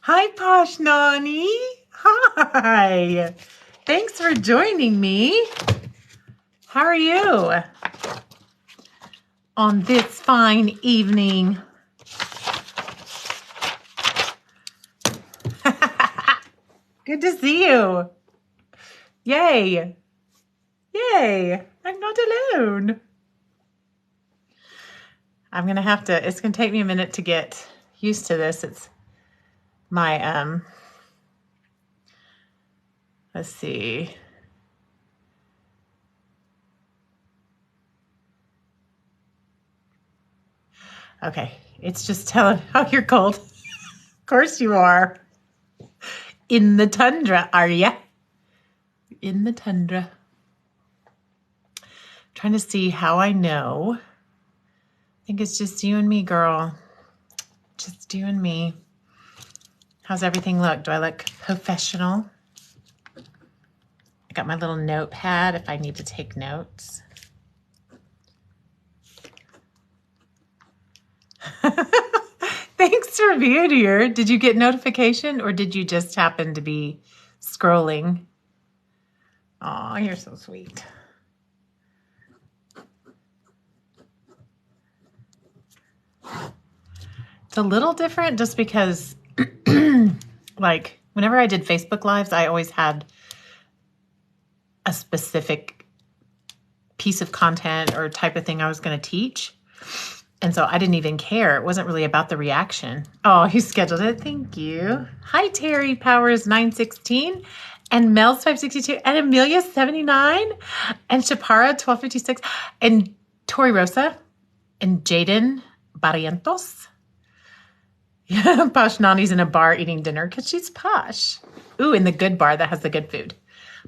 Hi, Posh Nani. Hi. Thanks for joining me. How are you on this fine evening? Good to see you. Yay. Yay. I'm not alone. I'm going to have to, it's going to take me a minute to get used to this. It's my, let's see. Okay. It's just telling, oh, you're cold. Of course you are. In the tundra, are ya? In the tundra. Trying to see how I know. I think it's just you and me, girl. Just you and me. How's everything look? Do I look professional? I got my little notepad if I need to take notes. Thanks for being here. Did you get notification or did you just happen to be scrolling? Oh, you're so sweet. It's a little different just because like whenever I did Facebook Lives, I always had a specific piece of content or type of thing I was going to teach. And so I didn't even care. It wasn't really about the reaction. Oh, he scheduled it. Thank you. Hi, Terry Powers 916 and Mel's 562 and Amelia 79 and Shapara 1256 and Tori Rosa and Jaden Barrientos. Yeah, Posh Nani's in a bar eating dinner because she's posh. Ooh, in the good bar that has the good food.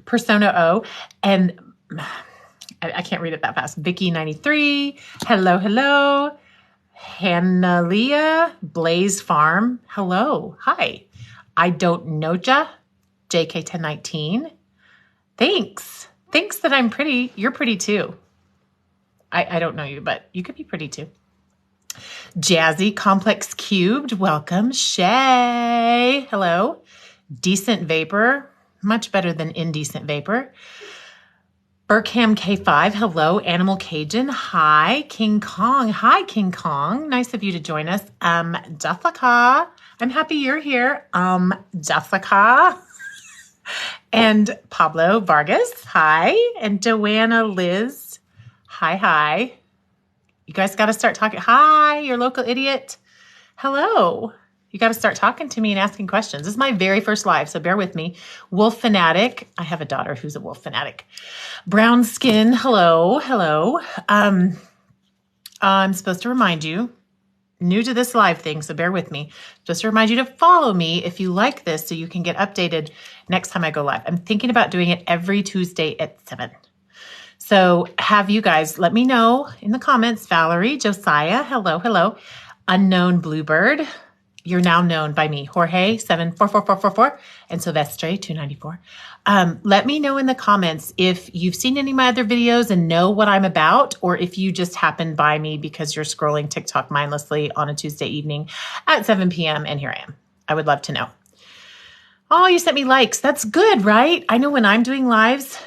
Persona O and I can't read it that fast. Vicky 93. Hello, hello. Hannah Leah, Blaze Farm. Hello. Hi. I don't know ya. JK 1019. Thanks. Thanks that I'm pretty. You're pretty too. I don't know you, but you could be pretty too. Jazzy Complex Cubed. Welcome. Shay. Hello. Decent Vapor. Much better than Indecent Vapor. Burkham K5, hello. Animal Cajun, hi. King Kong, hi, King Kong. Nice of you to join us. Jessica, I'm happy you're here. Jessica. And Pablo Vargas, hi. And Joanna Liz, hi, hi. You guys got to start talking. Hi, your local idiot. Hello. You got to start talking to me and asking questions. This is my very first live, so bear with me. Wolf Fanatic. I have a daughter who's a wolf fanatic. Brown Skin. Hello. Hello. I'm supposed to remind you, new to this live thing, so bear with me. Just to remind you to follow me if you like this so you can get updated next time I go live. I'm thinking about doing it every Tuesday at 7. So have you guys let me know in the comments. Valerie, Josiah. Hello. Hello. Unknown Bluebird. You're now known by me, Jorge 74444 and Silvestre 294. Let me know in the comments if you've seen any of my other videos and know what I'm about, or if you just happened by me because you're scrolling TikTok mindlessly on a Tuesday evening at 7 p.m. and here I am. I would love to know. Oh, you sent me likes. That's good, right? I know when I'm doing lives,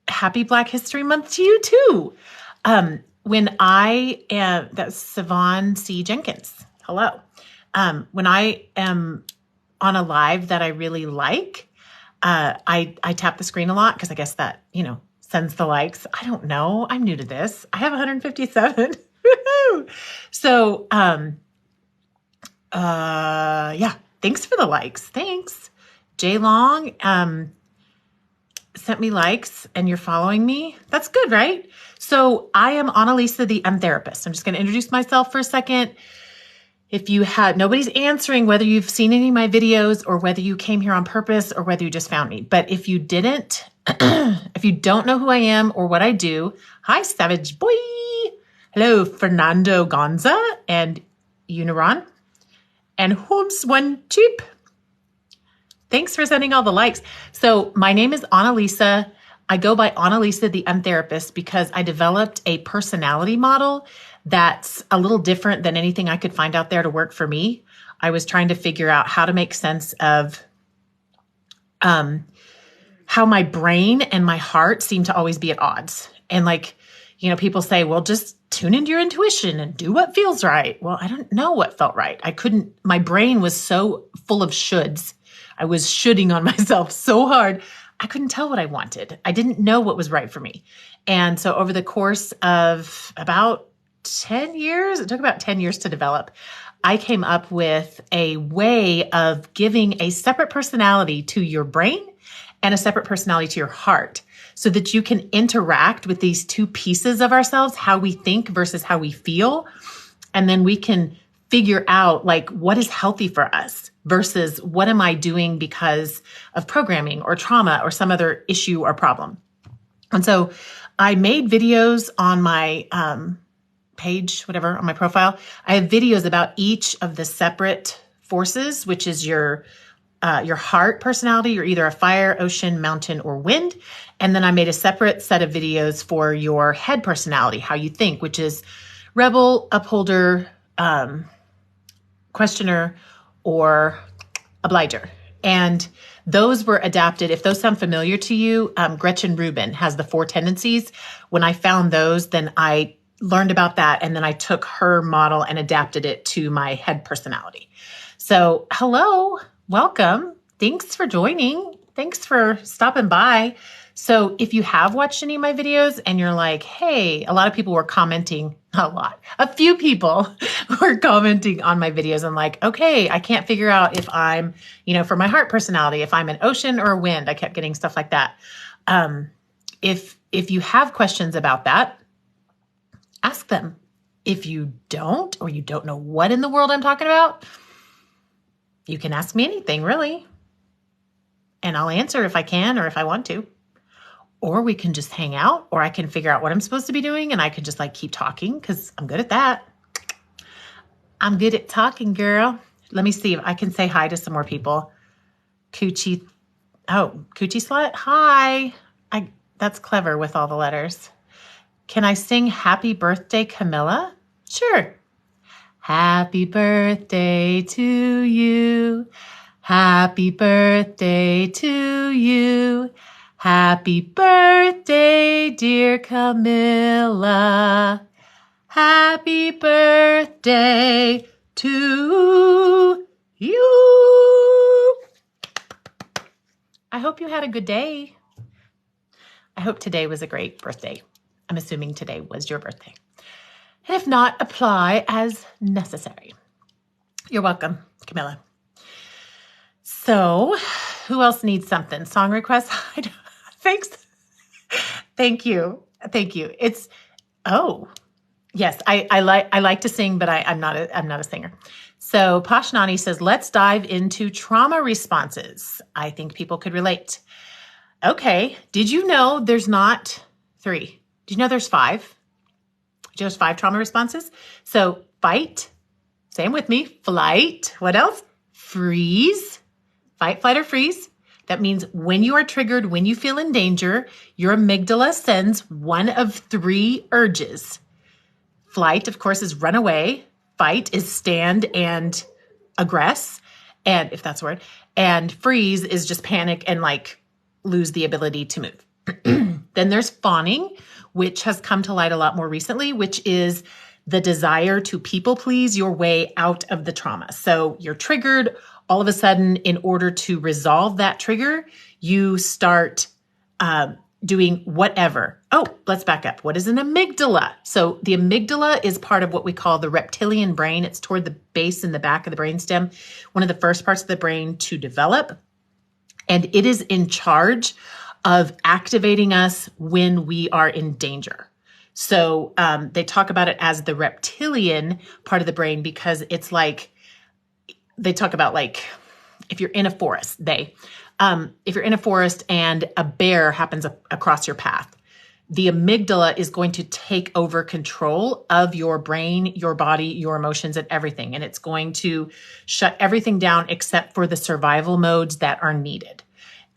happy Black History Month to you too. When I am, that's Savon C. Jenkins. Hello. When I am on a live that I really like, I tap the screen a lot because I guess that, sends the likes. I don't know. I'm new to this. I have 157. Woohoo! So, yeah, thanks for the likes. Thanks. Jay Long, sent me likes and you're following me. That's good, right? So I am Anne-Lise, the therapist. I'm just going to introduce myself for a second. If you had, nobody's answering whether you've seen any of my videos or whether you came here on purpose or whether you just found me. But if you didn't, if you don't know who I am or what I do, hi, Savage Boy. Hello, Fernando Gonza and Uniron and Holmes One Cheap. Thanks for sending all the likes. So my name is Anne-Lise. I go by Anne-Lise, the therapist, because I developed a personality model that's a little different than anything I could find out there to work for me. I was trying to figure out how to make sense of how my brain and my heart seem to always be at odds. And like, people say, well, just tune into your intuition and do what feels right. Well, I don't know what felt right. My brain was so full of shoulds. I was shoulding on myself so hard. I couldn't tell what I wanted. I didn't know what was right for me. And so over the course of about 10 years, it took about 10 years to develop, I came up with a way of giving a separate personality to your brain and a separate personality to your heart so that you can interact with these two pieces of ourselves, how we think versus how we feel. And then we can figure out like what is healthy for us versus what am I doing because of programming or trauma or some other issue or problem. And so I made videos on my page, whatever, on my profile. I have videos about each of the separate forces, which is your heart personality. You're either a fire, ocean, mountain, or wind. And then I made a separate set of videos for your head personality, how you think, which is rebel, upholder, questioner, or obliger. And those were adapted. If those sound familiar to you, Gretchen Rubin has the 4 tendencies. When I found those, then I learned about that. And then I took her model and adapted it to my head personality. So hello, welcome. Thanks for joining. Thanks for stopping by. So if you have watched any of my videos and you're like, hey, a lot of people were commenting, a few people were commenting on my videos and like, okay, I can't figure out if I'm, for my heart personality, if I'm an ocean or a wind. I kept getting stuff like that. If you have questions about that, ask them. If you don't, or you don't know what in the world I'm talking about, you can ask me anything really. And I'll answer if I can, or if I want to. Or we can just hang out, or I can figure out what I'm supposed to be doing and I can just like keep talking because I'm good at that. I'm good at talking, girl. Let me see if I can say hi to some more people. Coochie Slut. Hi. That's clever with all the letters. Can I sing Happy Birthday, Camilla? Sure. Happy birthday to you. Happy birthday to you. Happy birthday, dear Camilla. Happy birthday to you. I hope you had a good day. I hope today was a great birthday. I'm assuming today was your birthday. And if not, apply as necessary. You're welcome, Camilla. So, who else needs something? Song requests? Thanks. Thank you. Yes, I like to sing, but I'm not a singer. So Pashnani says, let's dive into trauma responses. I think people could relate. Okay. Did you know there's not 3? Did you know there's 5? Did you know there's 5 trauma responses? So fight, say them with me, flight. What else? Freeze, fight, flight, or freeze. That means when you are triggered, when you feel in danger, your amygdala sends one of 3 urges. Flight, of course, is run away. Fight is stand and aggress, and if that's a word. And freeze is just panic and like lose the ability to move. Then there's fawning, which has come to light a lot more recently, which is the desire to people please your way out of the trauma. So you're triggered. All of a sudden, in order to resolve that trigger, you start doing whatever. Oh, let's back up. What is an amygdala? So the amygdala is part of what we call the reptilian brain. It's toward the base in the back of the brainstem, one of the first parts of the brain to develop. And it is in charge of activating us when we are in danger. So they talk about it as the reptilian part of the brain because it's like, they talk about like, if you're in a forest, if you're in a forest and a bear happens across your path, the amygdala is going to take over control of your brain, your body, your emotions, and everything. And it's going to shut everything down except for the survival modes that are needed.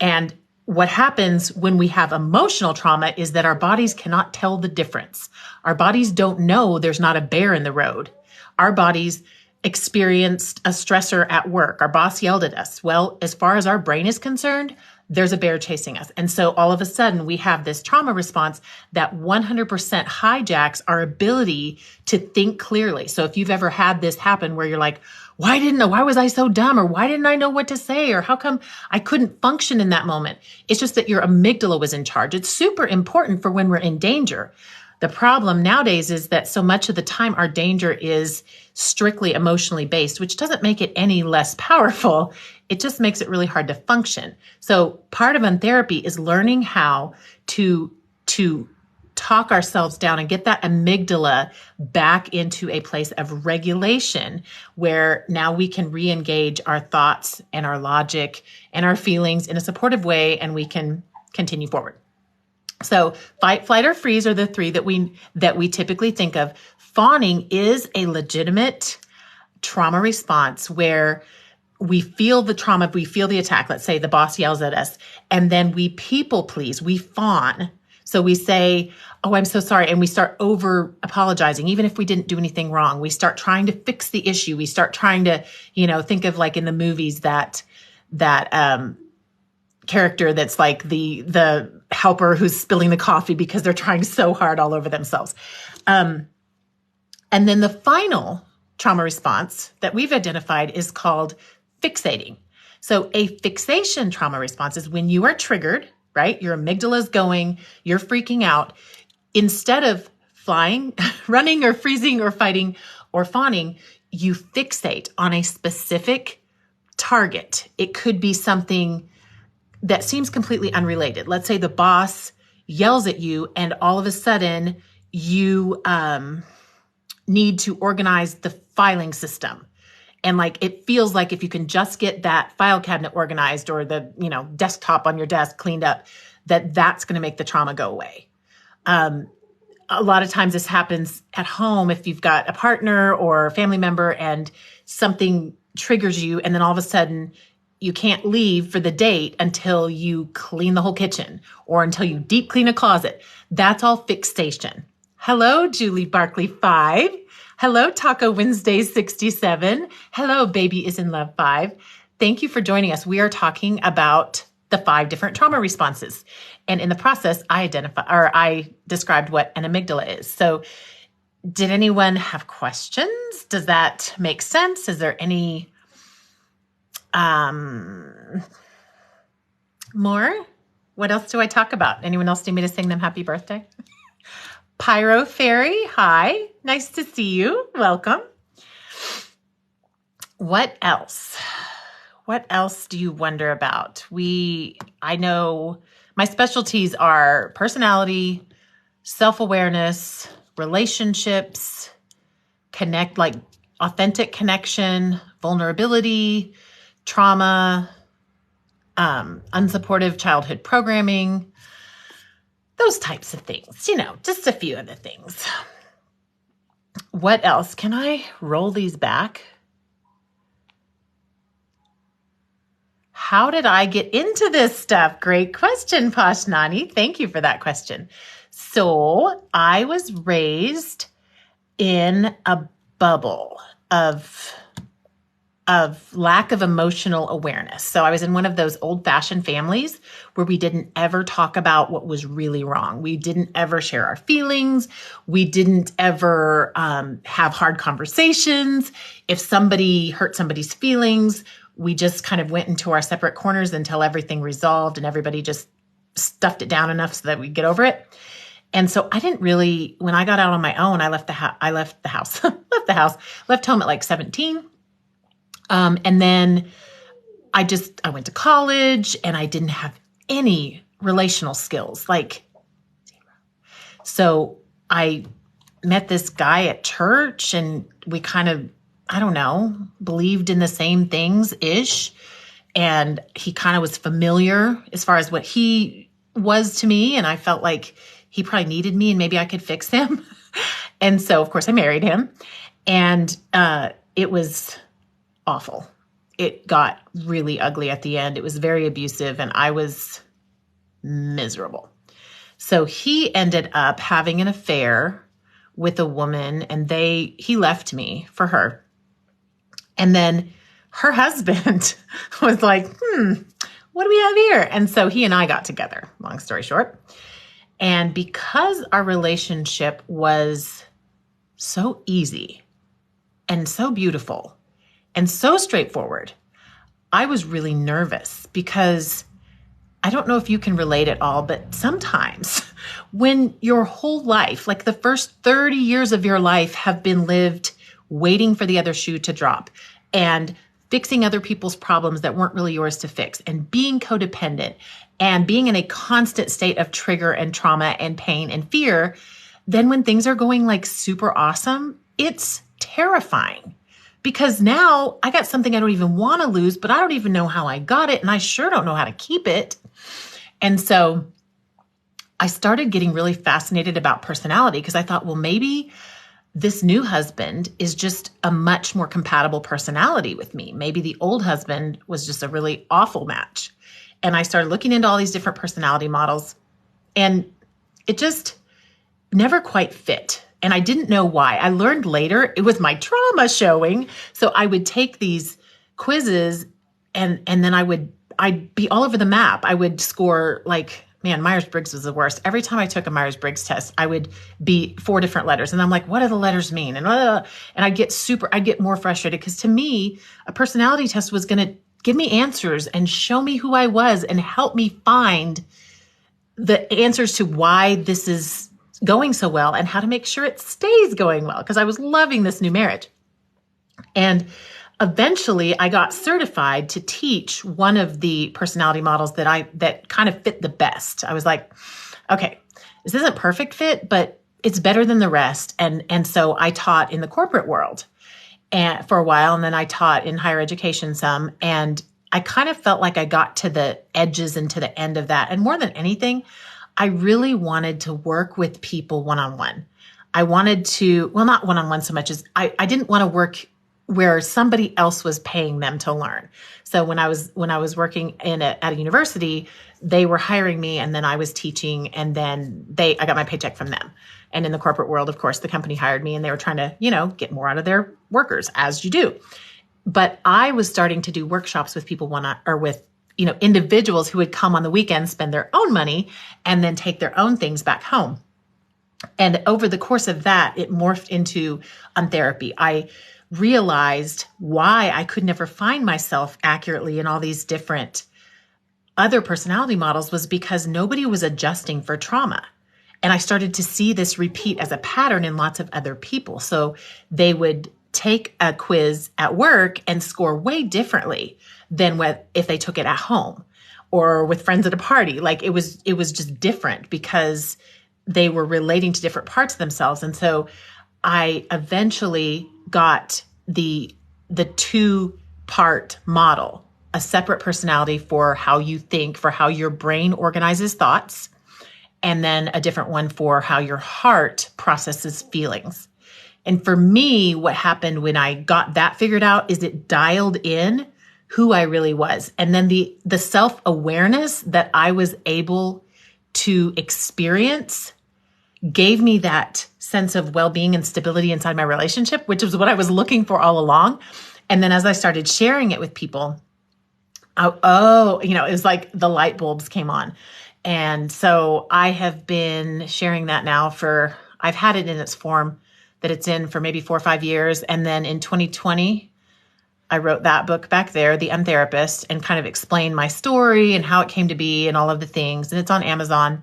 And what happens when we have emotional trauma is that our bodies cannot tell the difference. Our bodies don't know there's not a bear in the road. Our bodies experienced a stressor at work. Our boss yelled at us. Well, as far as our brain is concerned, there's a bear chasing us. And so all of a sudden we have this trauma response that 100% hijacks our ability to think clearly. So if you've ever had this happen where you're like, why was I so dumb? Or why didn't I know what to say? Or how come I couldn't function in that moment? It's just that your amygdala was in charge. It's super important for when we're in danger. The problem nowadays is that so much of the time our danger is strictly emotionally based, which doesn't make it any less powerful. It just makes it really hard to function. So part of Untherapy is learning how to talk ourselves down and get that amygdala back into a place of regulation where now we can re-engage our thoughts and our logic and our feelings in a supportive way, and we can continue forward. So fight, flight, or freeze are the three that we typically think of. Fawning is a legitimate trauma response where we feel the trauma, we feel the attack. Let's say the boss yells at us, and then we people please, we fawn. So we say, oh, I'm so sorry. And we start over apologizing, even if we didn't do anything wrong. We start trying to fix the issue. We start trying to, think of like in the movies that character that's like the helper who's spilling the coffee because they're trying so hard all over themselves. And then the final trauma response that we've identified is called fixating. So a fixation trauma response is when you are triggered, right? Your amygdala is going, you're freaking out. Instead of flying, running or freezing or fighting or fawning, you fixate on a specific target. It could be something that seems completely unrelated. Let's say the boss yells at you and all of a sudden you need to organize the filing system. And like, it feels like if you can just get that file cabinet organized or the, desktop on your desk cleaned up, that's going to make the trauma go away. A lot of times this happens at home if you've got a partner or a family member and something triggers you, and then all of a sudden you can't leave for the date until you clean the whole kitchen or until you deep clean a closet. That's all fixation. Hello, Julie Barkley 5. Hello, Taco Wednesday 67. Hello, Baby is in Love 5. Thank you for joining us. We are talking about the 5 different trauma responses. And in the process, I described what an amygdala is. So did anyone have questions? Does that make sense? Is there any more? What else do I talk about? Anyone else need me to sing them happy birthday? Pyro Fairy, hi. Nice to see you. Welcome. What else? What else do you wonder about? I know my specialties are personality, self-awareness, relationships, authentic connection, vulnerability, trauma, unsupportive childhood programming, those types of things, just a few of the things. What else? Can I roll these back? How did I get into this stuff? Great question, Pashnani. Thank you for that question. So I was raised in a bubble of lack of emotional awareness. So I was in one of those old-fashioned families where we didn't ever talk about what was really wrong. We didn't ever share our feelings. We didn't ever have hard conversations. If somebody hurt somebody's feelings, we just kind of went into our separate corners until everything resolved and everybody just stuffed it down enough so that we'd get over it. And so I didn't really, when I got out on my own, I left the house, left home at like 17. And then I went to college and I didn't have any relational skills, like zero. So I met this guy at church and we kind of, I don't know, believed in the same things-ish. And he kind of was familiar as far as what he was to me. And I felt like he probably needed me and maybe I could fix him. And so, of course, I married him. And it was awful. It got really ugly at the end. It was very abusive and I was miserable. So he ended up having an affair with a woman and he left me for her. And then her husband was like, what do we have here? And so he and I got together, long story short. And because our relationship was so easy and so beautiful and so straightforward, I was really nervous because I don't know if you can relate at all, but sometimes when your whole life, like the first 30 years of your life have been lived waiting for the other shoe to drop and fixing other people's problems that weren't really yours to fix and being codependent and being in a constant state of trigger and trauma and pain and fear, then when things are going like super awesome, it's terrifying because now I got something I don't even want to lose, but I don't even know how I got it. And I sure don't know how to keep it. And so I started getting really fascinated about personality because I thought, well, maybe this new husband is just a much more compatible personality with me. Maybe the old husband was just a really awful match. And I started looking into all these different personality models and it just never quite fit. And I didn't know why. I learned later it was my trauma showing. So I would take these quizzes and then I'd be all over the map. I would score like, man, Myers-Briggs was the worst. Every time I took a Myers-Briggs test, I would be 4 different letters. And I'm like, what do the letters mean? And I'd get more frustrated because to me, a personality test was going to give me answers and show me who I was and help me find the answers to why this is going so well and how to make sure it stays going well. Because I was loving this new marriage. And eventually I got certified to teach one of the personality models that kind of fit the best. I was like, okay, this isn't perfect fit, but it's better than the rest. And so I taught in the corporate world and for a while, and then I taught in higher education some, and I kind of felt like I got to the edges and to the end of that. And more than anything, I really wanted to work with people one-on-one. I wanted to, well, not one-on-one so much as I didn't want to work where somebody else was paying them to learn. So when I was working at a university, they were hiring me and then I was teaching and then I got my paycheck from them. And in the corporate world, of course, the company hired me and they were trying to, get more out of their workers, as you do. But I was starting to do workshops with people with individuals who would come on the weekend, spend their own money and then take their own things back home. And over the course of that, it morphed into therapy. I realized why I could never find myself accurately in all these different other personality models was because nobody was adjusting for trauma. And I started to see this repeat as a pattern in lots of other people. So they would take a quiz at work and score way differently than if they took it at home or with friends at a party. Like it was just different because they were relating to different parts of themselves. And so I eventually got the 2-part model, a separate personality for how you think, for how your brain organizes thoughts, and then a different one for how your heart processes feelings. And for me, what happened when I got that figured out is it dialed in who I really was. And then the self-awareness that I was able to experience gave me that sense of well-being and stability inside my relationship, which was what I was looking for all along. And then as I started sharing it with people, it was like the light bulbs came on. And so I have been sharing that now I've had it in its form that it's in for maybe 4 or 5 years. And then in 2020, I wrote that book back there, The Untherapist, and kind of explained my story and how it came to be and all of the things. And it's on Amazon.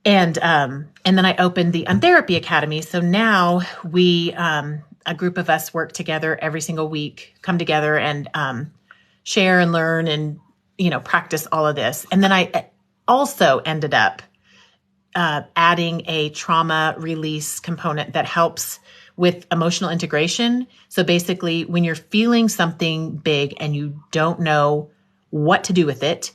And then I opened the Untherapy Academy. So now we, a group of us work together every single week, come together and share and learn and, practice all of this. And then I also ended up adding a trauma release component that helps with emotional integration. So basically, when you're feeling something big and you don't know what to do with it,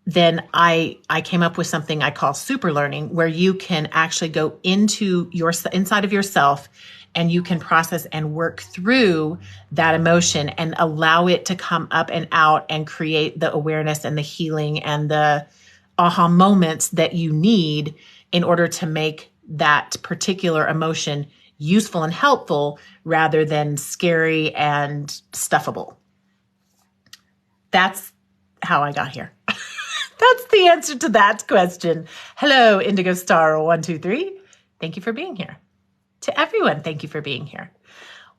then I came up with something I call super learning, where you can actually go into inside of yourself and you can process and work through that emotion and allow it to come up and out and create the awareness and the healing and the aha moments that you need in order to make that particular emotion useful and helpful rather than scary and stuffable. That's how I got here. That's the answer to that question. Hello, Indigo Star 123. Thank you for being here. To everyone, thank you for being here.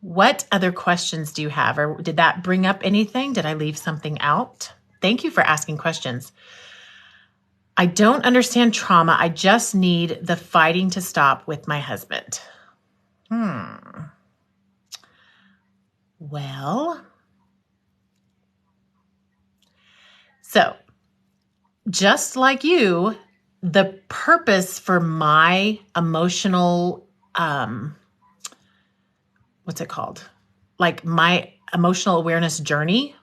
What other questions do you have? Or did that bring up anything? Did I leave something out? Thank you for asking questions. I don't understand trauma. I just need the fighting to stop with my husband. Well, so just like you, the purpose for my emotional, what's it called? Like my emotional awareness journey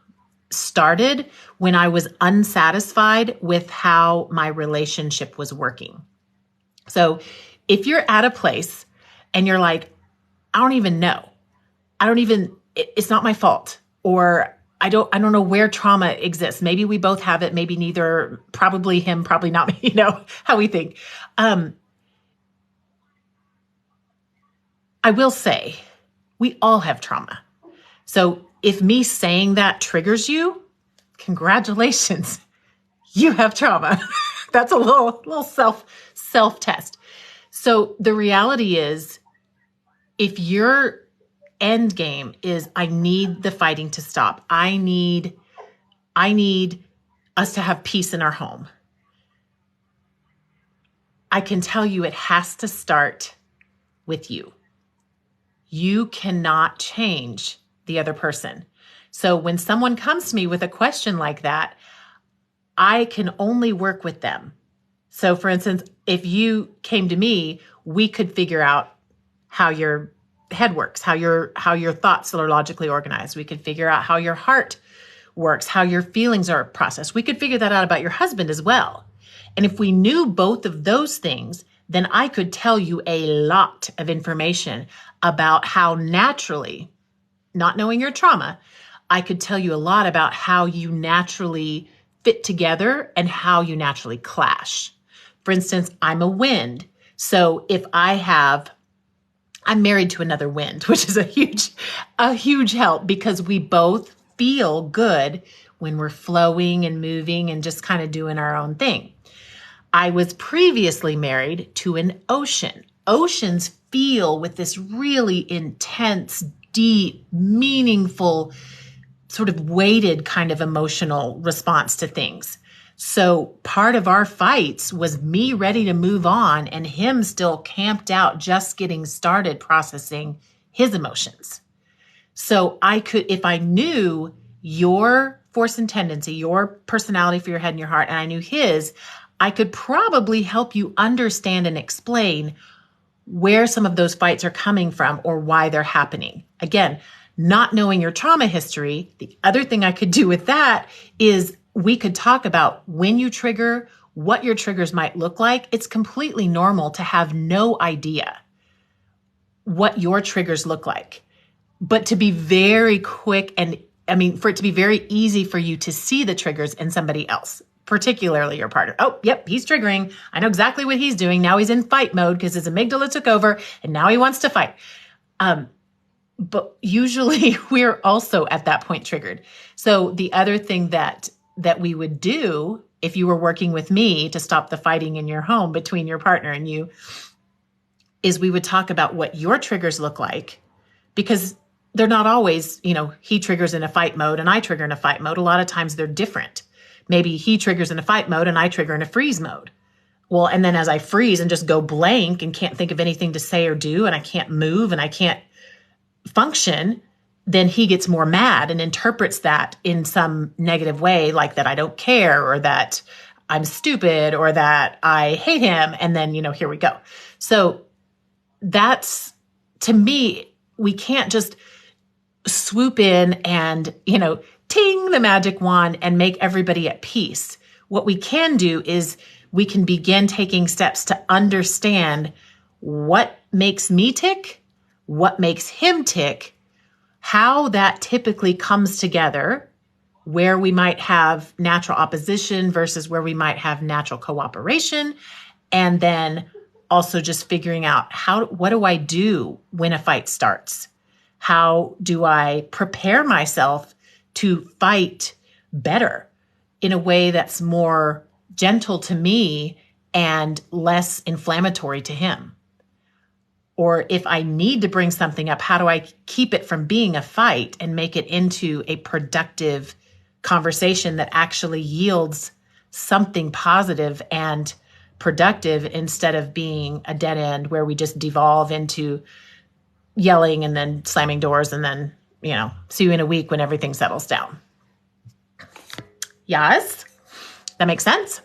started when I was unsatisfied with how my relationship was working. So if you're at a place and you're like, I don't even know, it's not my fault, or I don't know where trauma exists. Maybe we both have it, maybe neither, probably him, probably not me, how we think. I will say we all have trauma. So if me saying that triggers you, congratulations, you have trauma. That's a little self-test. So the reality is, if your end game is, I need the fighting to stop, I need us to have peace in our home, I can tell you it has to start with you. You cannot change the other person. So when someone comes to me with a question like that, I can only work with them. So for instance, if you came to me, we could figure out how your head works, how your thoughts are logically organized. We could figure out how your heart works, how your feelings are processed. We could figure that out about your husband as well. And if we knew both of those things, then I could tell you a lot of information about how naturally, not knowing your trauma, I could tell you a lot about how you naturally fit together and how you naturally clash. For instance, I'm a wind. So if I'm married to another wind, which is a huge help, because we both feel good when we're flowing and moving and just kind of doing our own thing. I was previously married to an ocean. Oceans feel with this really intense, deep, meaningful, sort of weighted kind of emotional response to things. So part of our fights was me ready to move on and him still camped out, just getting started processing his emotions. So I could, if I knew your force and tendency, your personality for your head and your heart, and I knew his, I could probably help you understand and explain where some of those fights are coming from or why they're happening. Again, not knowing your trauma history, the other thing I could do with that is we could talk about when you trigger, what your triggers might look like. It's completely normal to have no idea what your triggers look like, but to be very quick for it to be very easy for you to see the triggers in somebody else, particularly your partner. Oh, yep, he's triggering. I know exactly what he's doing. Now he's in fight mode because his amygdala took over and now he wants to fight. But usually we're also at that point triggered. So the other thing that we would do if you were working with me to stop the fighting in your home between your partner and you is we would talk about what your triggers look like, because they're not always, he triggers in a fight mode and I trigger in a fight mode. A lot of times they're different. Maybe he triggers in a fight mode and I trigger in a freeze mode. Well, and then as I freeze and just go blank and can't think of anything to say or do, and I can't move and I can't function, then he gets more mad and interprets that in some negative way, like that I don't care or that I'm stupid or that I hate him. And then, here we go. So that's, to me, we can't just swoop in and, ting the magic wand and make everybody at peace. What we can do is we can begin taking steps to understand what makes me tick, what makes him tick, how that typically comes together, where we might have natural opposition versus where we might have natural cooperation, and then also just figuring out what do I do when a fight starts? How do I prepare myself to fight better in a way that's more gentle to me and less inflammatory to him? Or if I need to bring something up, how do I keep it from being a fight and make it into a productive conversation that actually yields something positive and productive instead of being a dead end where we just devolve into yelling and then slamming doors and then, see you in a week when everything settles down. Yes? That makes sense?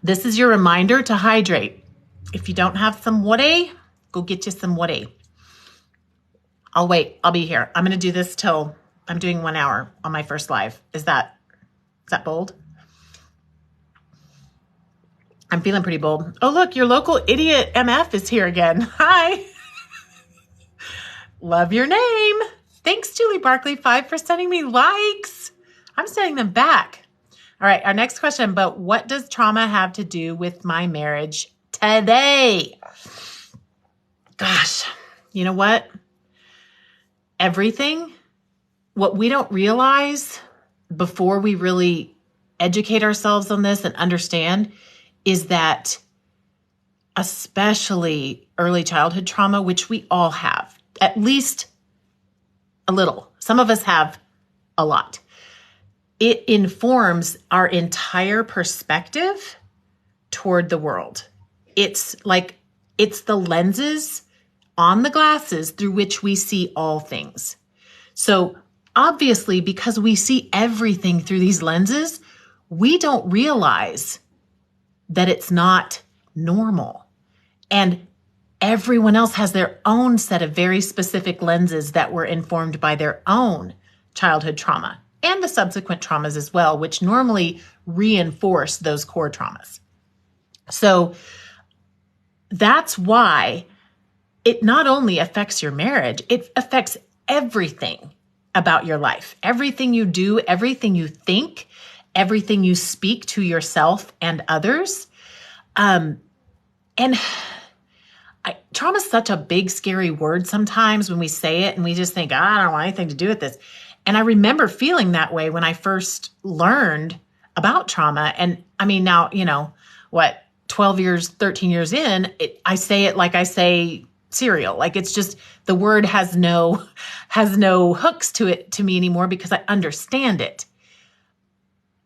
This is your reminder to hydrate. If you don't have some water, go get you some water. I'll wait. I'll be here. I'm going to do this till I'm doing 1 hour on my first live. Is that bold? I'm feeling pretty bold. Oh, look, your local idiot MF is here again. Hi. Love your name. Thanks, Julie Barkley 5 for sending me likes. I'm sending them back. All right. Our next question, but what does trauma have to do with my marriage today? Gosh, you know what? Everything. What we don't realize before we really educate ourselves on this and understand is that especially early childhood trauma, which we all have, at least a little. Some of us have a lot. It informs our entire perspective toward the world. It's the lenses on the glasses through which we see all things. So obviously, because we see everything through these lenses, we don't realize that it's not normal. And everyone else has their own set of very specific lenses that were informed by their own childhood trauma and the subsequent traumas as well, which normally reinforce those core traumas. So that's why it not only affects your marriage, it affects everything about your life. Everything you do, everything you think, everything you speak to yourself and others. Trauma is such a big, scary word sometimes when we say it and we just think, I don't want anything to do with this. And I remember feeling that way when I first learned about trauma. And I mean, now, 12 years, 13 years in, I say it like I say cereal. Like it's just, the word has no hooks to it to me anymore because I understand it.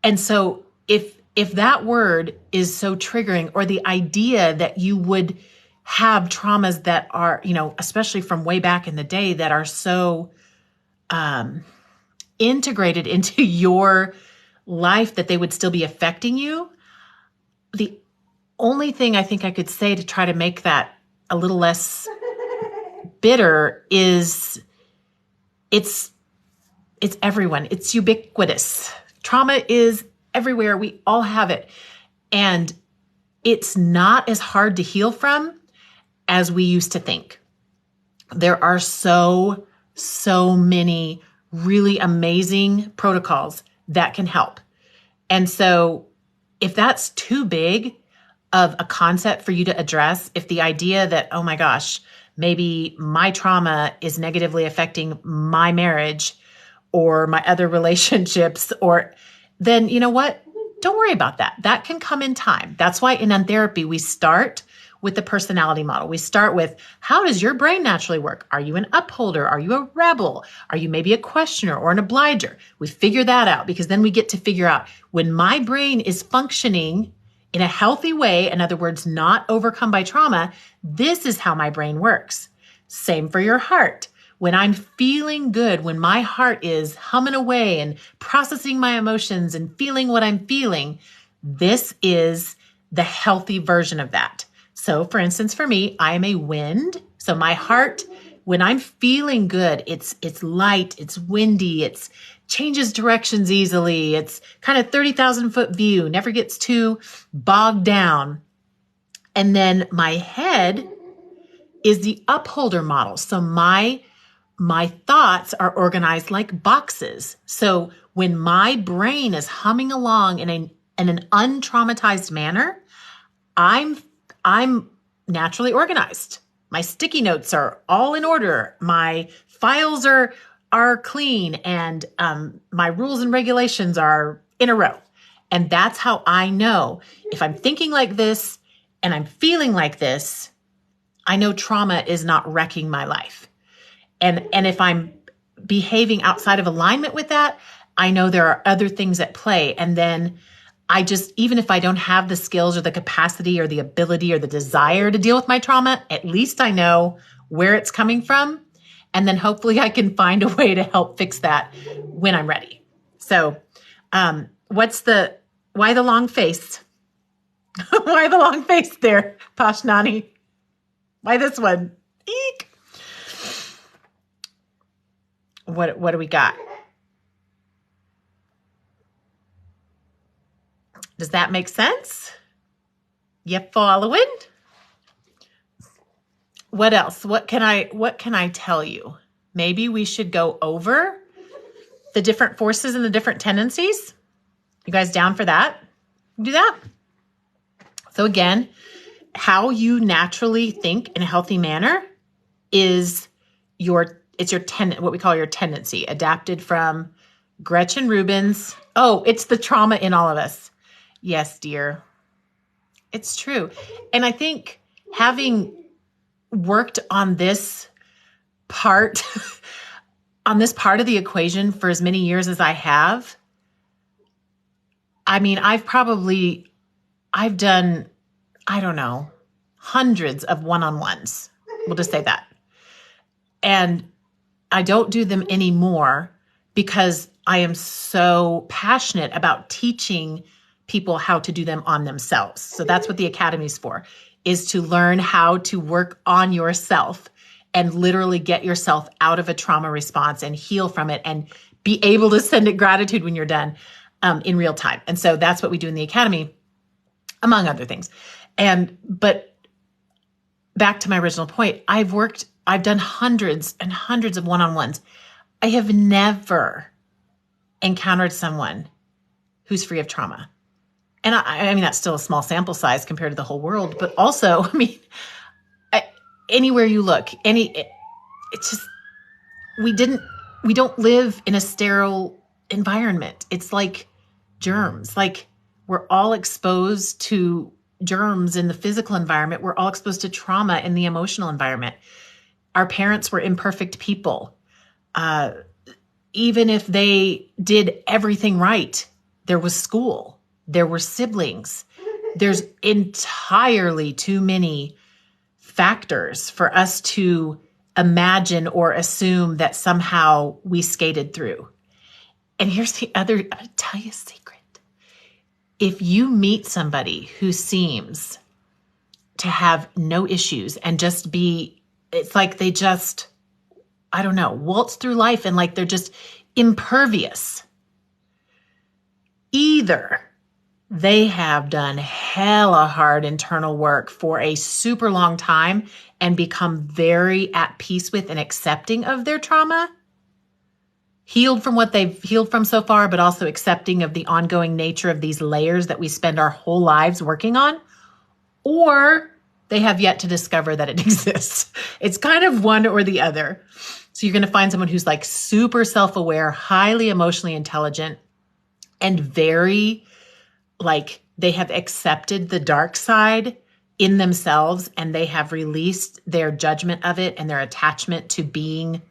And so if that word is so triggering, or the idea that you would have traumas that are, especially from way back in the day, that are so integrated into your life that they would still be affecting you, the only thing I think I could say to try to make that a little less bitter is it's everyone. It's ubiquitous. Trauma is everywhere. We all have it. And it's not as hard to heal from as we used to think. There are so many really amazing protocols that can help. And so if that's too big of a concept for you to address, if the idea that, oh my gosh, maybe my trauma is negatively affecting my marriage or my other relationships, then you know what? Don't worry about that. That can come in time. That's why in Untherapy, we start with the personality model. We start with, how does your brain naturally work? Are you an upholder? Are you a rebel? Are you maybe a questioner or an obliger? We figure that out because then we get to figure out when my brain is functioning in a healthy way, in other words, not overcome by trauma, this is how my brain works. Same for your heart. When I'm feeling good, when my heart is humming away and processing my emotions and feeling what I'm feeling, this is the healthy version of that. So for instance, for me, I'm a wind. So my heart, when I'm feeling good, it's light, it's windy, it's changes directions easily. It's kind of 30,000 foot view, never gets too bogged down. And then my head is the upholder model. So my thoughts are organized like boxes. So when my brain is humming along in an untraumatized manner, I'm naturally organized. My sticky notes are all in order. My files are clean, and my rules and regulations are in a row. And that's how I know if I'm thinking like this and I'm feeling like this, I know trauma is not wrecking my life. And if I'm behaving outside of alignment with that, I know there are other things at play. And then I just, even if I don't have the skills or the capacity or the ability or the desire to deal with my trauma, at least I know where it's coming from. And then hopefully I can find a way to help fix that when I'm ready. So why the long face? Why the long face there, Pashnani? Why this one? Eek. What do we got? Does that make sense? You following? What else? What can I tell you? Maybe we should go over the different forces and the different tendencies. You guys down for that? Do that. So again, how you naturally think in a healthy manner is what we call your tendency, adapted from Gretchen Rubin's. Oh, it's the trauma in all of us. Yes, dear. It's true. And I think having worked on this part, of the equation for as many years as I have, I mean, I've done, I don't know, hundreds of one-on-ones. We'll just say that. And I don't do them anymore because I am so passionate about teaching people how to do them on themselves. So that's what the Academy's for, is to learn how to work on yourself and literally get yourself out of a trauma response and heal from it and be able to send it gratitude when you're done in real time. And so that's what we do in the Academy, among other things. But back to my original point, I've done hundreds and hundreds of one-on-ones. I have never encountered someone who's free of trauma. And I mean, that's still a small sample size compared to the whole world, but also, I mean, anywhere you look, it's just, we don't live in a sterile environment. It's like germs. Like we're all exposed to germs in the physical environment. We're all exposed to trauma in the emotional environment. Our parents were imperfect people. Even if they did everything right, there was school. There were siblings. There's entirely too many factors for us to imagine or assume that somehow we skated through. And here's the other, I'll tell you a secret. If you meet somebody who seems to have no issues and just it's like they just, I don't know, waltz through life and like they're just impervious. Either they have done hella hard internal work for a super long time and become very at peace with and accepting of their trauma, healed from what they've healed from so far, but also accepting of the ongoing nature of these layers that we spend our whole lives working on, or they have yet to discover that it exists. It's kind of one or the other. So you're going to find someone who's like super self-aware, highly emotionally intelligent, and very like they have accepted the dark side in themselves and they have released their judgment of it and their attachment to being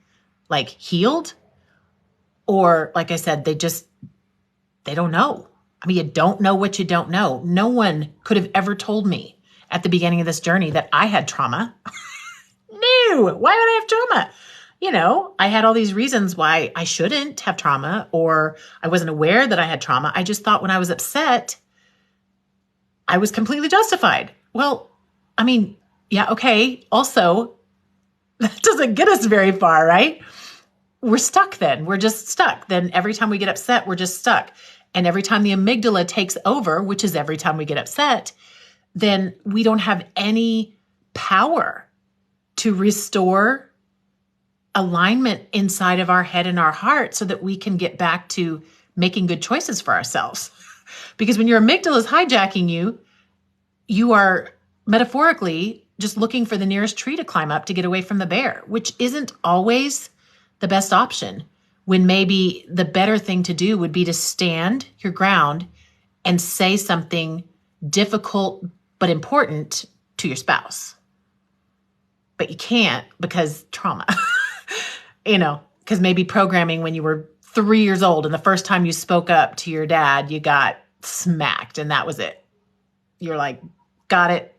like healed. Or like I said, they don't know. I mean, you don't know what you don't know. No one could have ever told me at the beginning of this journey that I had trauma. No, why would I have trauma? I had all these reasons why I shouldn't have trauma, or I wasn't aware that I had trauma. I just thought when I was upset, I was completely justified. Well, I mean, yeah, okay. Also, that doesn't get us very far, right? We're stuck then. We're just stuck. Then every time we get upset, we're just stuck. And every time the amygdala takes over, which is every time we get upset, then we don't have any power to restore alignment inside of our head and our heart so that we can get back to making good choices for ourselves. Because when your amygdala is hijacking you, you are metaphorically just looking for the nearest tree to climb up to get away from the bear, which isn't always the best option, when maybe the better thing to do would be to stand your ground and say something difficult but important to your spouse. But you can't because trauma, because maybe programming when you were 3 years old and the first time you spoke up to your dad, you got smacked and that was it. You're like, got it.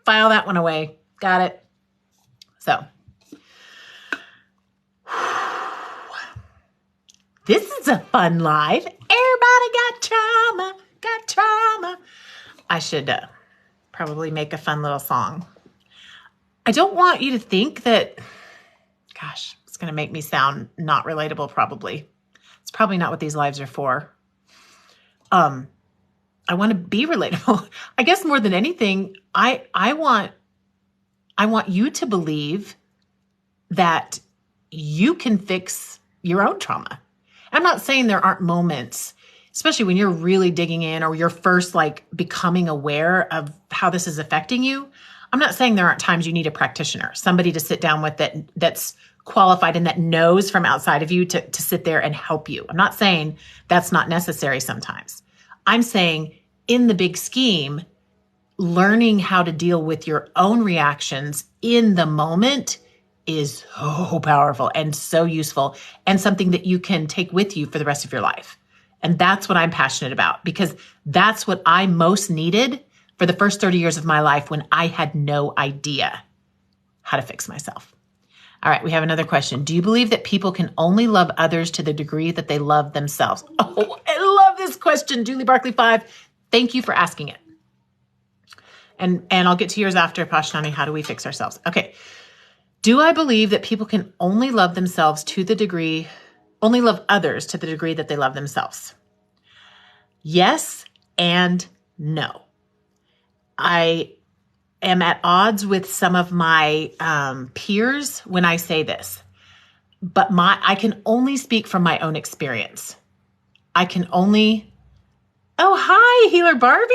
File that one away. Got it. So this is a fun live. Everybody got trauma. I should probably make a fun little song. I don't want you to think that, gosh, it's going to make me sound not relatable probably. It's probably not what these lives are for. I want to be relatable. I guess more than anything, I want you to believe that you can fix your own trauma. I'm not saying there aren't moments, especially when you're really digging in or you're first like becoming aware of how this is affecting you. I'm not saying there aren't times you need a practitioner, somebody to sit down with that's qualified and that knows from outside of you to sit there and help you. I'm not saying that's not necessary sometimes. I'm saying in the big scheme, learning how to deal with your own reactions in the moment is so powerful and so useful and something that you can take with you for the rest of your life. And that's what I'm passionate about, because that's what I most needed for the first 30 years of my life when I had no idea how to fix myself. All right, we have another question. Do you believe that people can only love others to the degree that they love themselves? Oh, I love this question, Julie Barkley 5. Thank you for asking it. And I'll get to yours after, Pashnani. How do we fix ourselves? Okay. Do I believe that people can only love others to the degree that they love themselves? Yes and no. I am at odds with some of my peers when I say this, but I can only speak from my own experience. Oh, hi, Healer Barbie.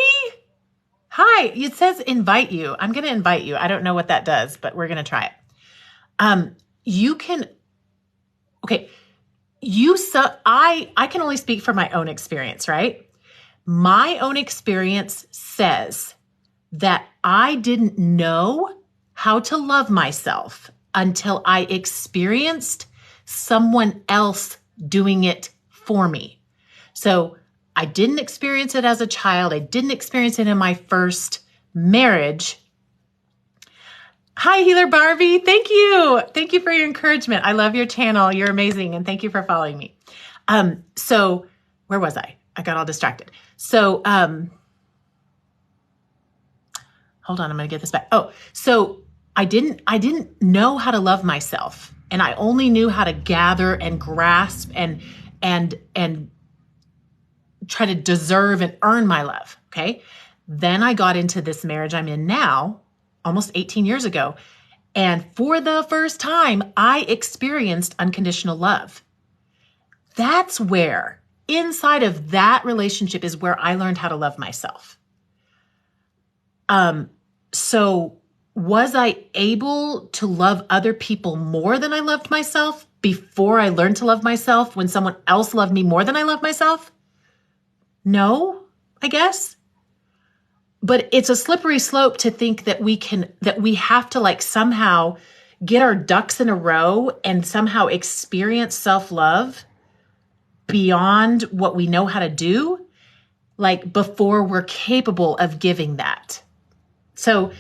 Hi, it says invite you. I'm going to invite you. I don't know what that does, but we're going to try it. I can only speak from my own experience, right? My own experience says that I didn't know how to love myself until I experienced someone else doing it for me. So I didn't experience it as a child. I didn't experience it in my first marriage. Hi, Healer Barbie. Thank you. Thank you for your encouragement. I love your channel. You're amazing. And thank you for following me. So where was I? I got all distracted. So, hold on. I'm going to get this back. Oh, so I didn't know how to love myself, and I only knew how to gather and grasp and try to deserve and earn my love. Okay. Then I got into this marriage I'm in now, almost 18 years ago. And for the first time, I experienced unconditional love. That's where, inside of that relationship, is where I learned how to love myself. So was I able to love other people more than I loved myself before I learned to love myself, when someone else loved me more than I loved myself? No, I guess. But it's a slippery slope to think that we have to like somehow get our ducks in a row and somehow experience self-love beyond what we know how to do, like before we're capable of giving that. So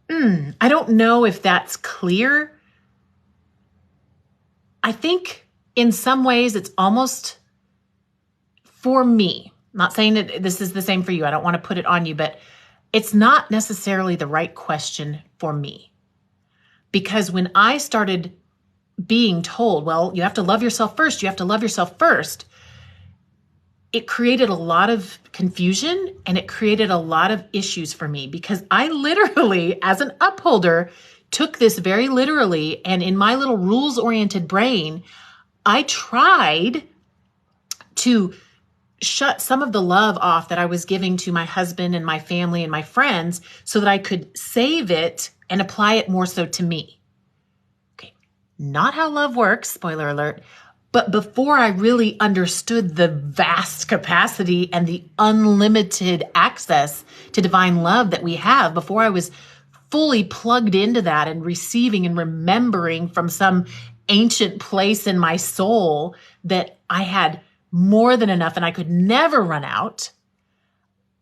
I don't know if that's clear. I think in some ways it's almost, for me, I'm not saying that this is the same for you. I don't want to put it on you, but it's not necessarily the right question for me. Because when I started being told, well, you have to love yourself first, you have to love yourself first, it created a lot of confusion and it created a lot of issues for me, because I literally, as an upholder, took this very literally. And in my little rules-oriented brain, I tried to shut some of the love off that I was giving to my husband and my family and my friends so that I could save it and apply it more so to me. Okay, not how love works, spoiler alert. But before I really understood the vast capacity and the unlimited access to divine love that we have, before I was fully plugged into that and receiving and remembering from some ancient place in my soul that I had more than enough and I could never run out,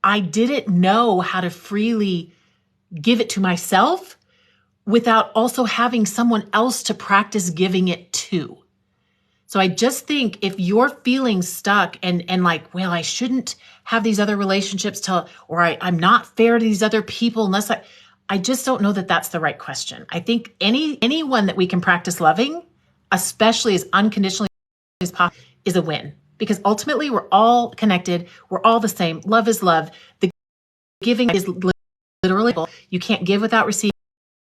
I didn't know how to freely give it to myself without also having someone else to practice giving it to. So I just think if you're feeling stuck and like, well, I shouldn't have these other relationships or I'm not fair to these other people unless I just don't know that that's the right question. I think anyone that we can practice loving, especially as unconditionally as possible, is a win, because ultimately we're all connected. We're all the same. Love is love. The giving is literally, you can't give without receiving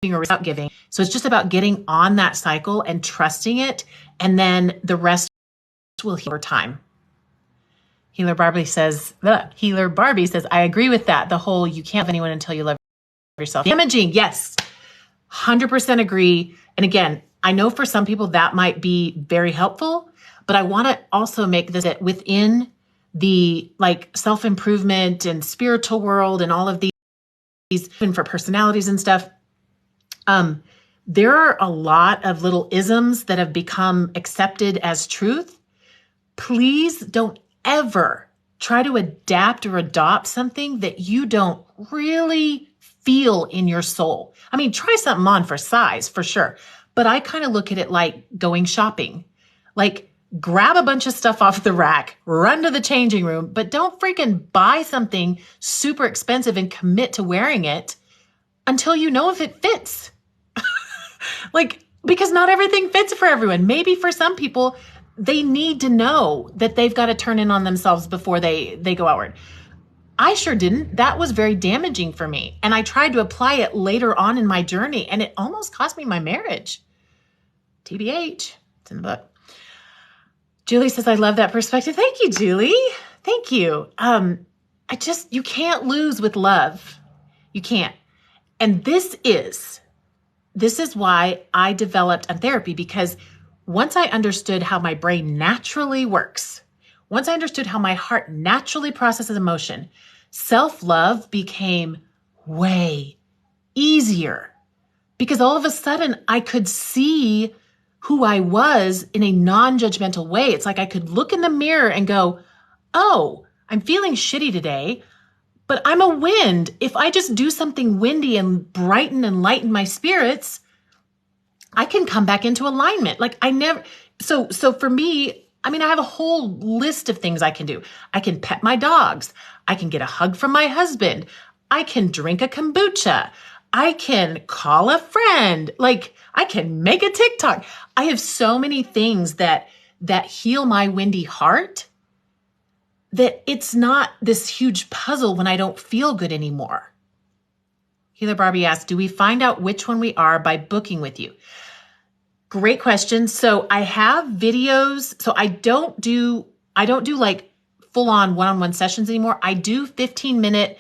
or without giving. So it's just about getting on that cycle and trusting it. And then the rest will heal over time. Healer Barbie says, I agree with that. The whole, you can't love anyone until you love yourself. Damaging. Yes. 100% agree. And again, I know for some people that might be very helpful, but I want to also make this that within the like self-improvement and spiritual world and all of these, even for personalities and stuff, there are a lot of little isms that have become accepted as truth. Please don't ever try to adapt or adopt something that you don't really feel in your soul. I mean, try something on for size, for sure. But I kind of look at it like going shopping. Like, grab a bunch of stuff off the rack, run to the changing room, but don't freaking buy something super expensive and commit to wearing it until you know if it fits. Like, because not everything fits for everyone. Maybe for some people, they need to know that they've got to turn in on themselves before they go outward. I sure didn't. That was very damaging for me. And I tried to apply it later on in my journey, and it almost cost me my marriage. TBH, it's in the book. Julie says, I love that perspective. Thank you, Julie. Thank you. You can't lose with love. You can't. And this is why I developed a therapy, because once I understood how my brain naturally works, once I understood how my heart naturally processes emotion, self-love became way easier, because all of a sudden I could see who I was in a non-judgmental way. It's like I could look in the mirror and go, oh, I'm feeling shitty today, but I'm a wind. If I just do something windy and brighten and lighten my spirits, I can come back into alignment. Like so for me, I mean, I have a whole list of things I can do. I can pet my dogs. I can get a hug from my husband. I can drink a kombucha. I can call a friend. Like, I can make a TikTok. I have so many things that heal my windy heart, that it's not this huge puzzle when I don't feel good anymore. Healer Barbie asks, do we find out which one we are by booking with you? Great question. So I have videos. So I don't do like full on one-on-one sessions anymore. I do 15-minute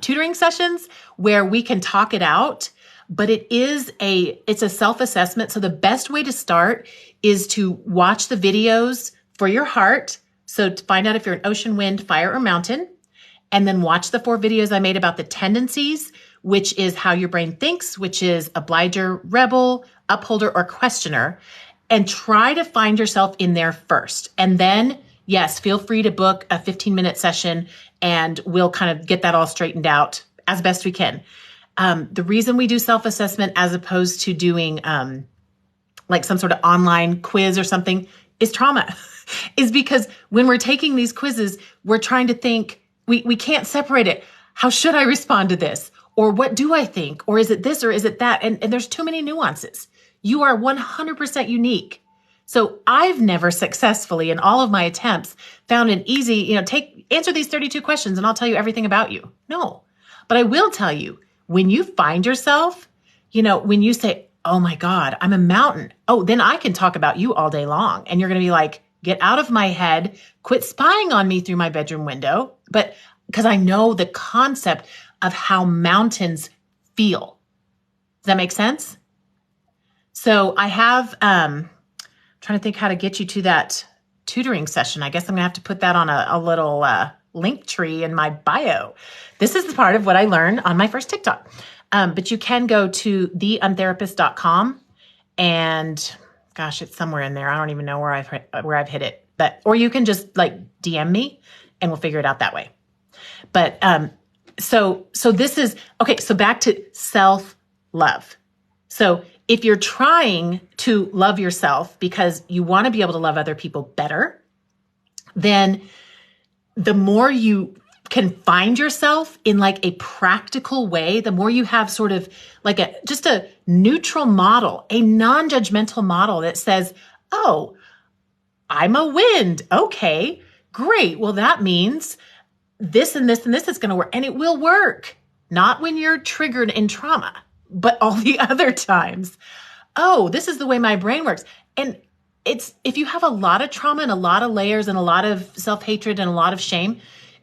tutoring sessions where we can talk it out, but it's a self-assessment. So the best way to start is to watch the videos for your heart. So to find out if you're an ocean, wind, fire, or mountain. and then watch the 4 videos I made about the tendencies, which is how your brain thinks, which is obliger, rebel, upholder, or questioner, and try to find yourself in there first. And then, yes, feel free to book a 15-minute session and we'll kind of get that all straightened out as best we can. The reason we do self-assessment as opposed to doing like some sort of online quiz or something is trauma, is because when we're taking these quizzes, we're trying to think, we can't separate it. How should I respond to this? Or what do I think? Or is it this or is it that? And there's too many nuances. You are 100% unique. So I've never successfully in all of my attempts found an easy, answer these 32 questions and I'll tell you everything about you. No, but I will tell you when you find yourself, when you say, oh my God, I'm a mountain. Oh, then I can talk about you all day long. And you're going to be like, get out of my head, quit spying on me through my bedroom window. But because I know the concept of how mountains feel. Does that make sense? So I have, trying to think how to get you to that tutoring session. I guess I'm gonna have to put that on a little link tree in my bio. This is the part of what I learned on my first TikTok. But you can go to theuntherapist.com and gosh, it's somewhere in there. I don't even know where I've hit it, or you can just DM me and we'll figure it out that way. But, so this is, okay. So back to self-love. So if you're trying to love yourself because you want to be able to love other people better, then the more you can find yourself in a practical way, the more you have sort of just a neutral model, a non-judgmental model that says, oh, I'm a wind. Okay, great. Well, that means this and this and this is going to work, and it will work. Not when you're triggered in trauma, but all the other times. Oh, this is the way my brain works. And if you have a lot of trauma and a lot of layers and a lot of self-hatred and a lot of shame,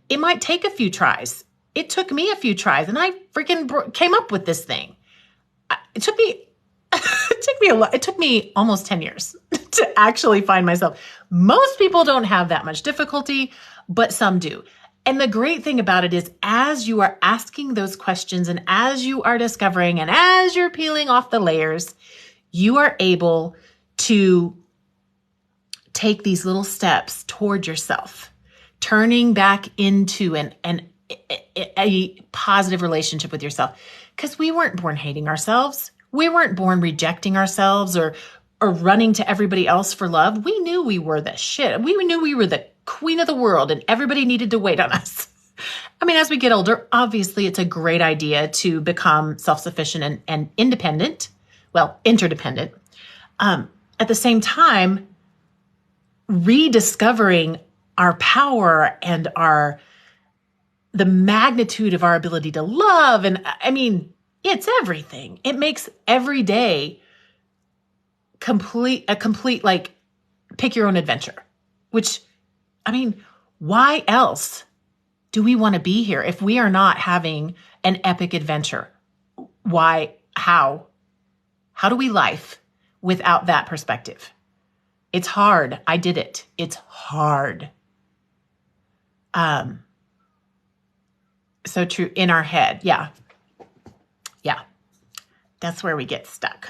it might take a few tries. It took me a few tries and I freaking came up with this thing. It took me almost 10 years to actually find myself. Most people don't have that much difficulty, but some do. And the great thing about it is as you are asking those questions and as you are discovering and as you're peeling off the layers, you are able to take these little steps toward yourself, turning back into a positive relationship with yourself. Because we weren't born hating ourselves. We weren't born rejecting ourselves or running to everybody else for love. We knew we were the shit. We knew we were the queen of the world and everybody needed to wait on us. I mean, as we get older, obviously it's a great idea to become self-sufficient and independent, well, interdependent. At the same time, rediscovering our power and the magnitude of our ability to love. And I mean, it's everything. It makes every day a complete pick your own adventure, which, I mean, why else do we want to be here if we are not having an epic adventure? Why? How do we life without that perspective? It's hard. I did it. It's hard. So true in our head. Yeah. Yeah. That's where we get stuck.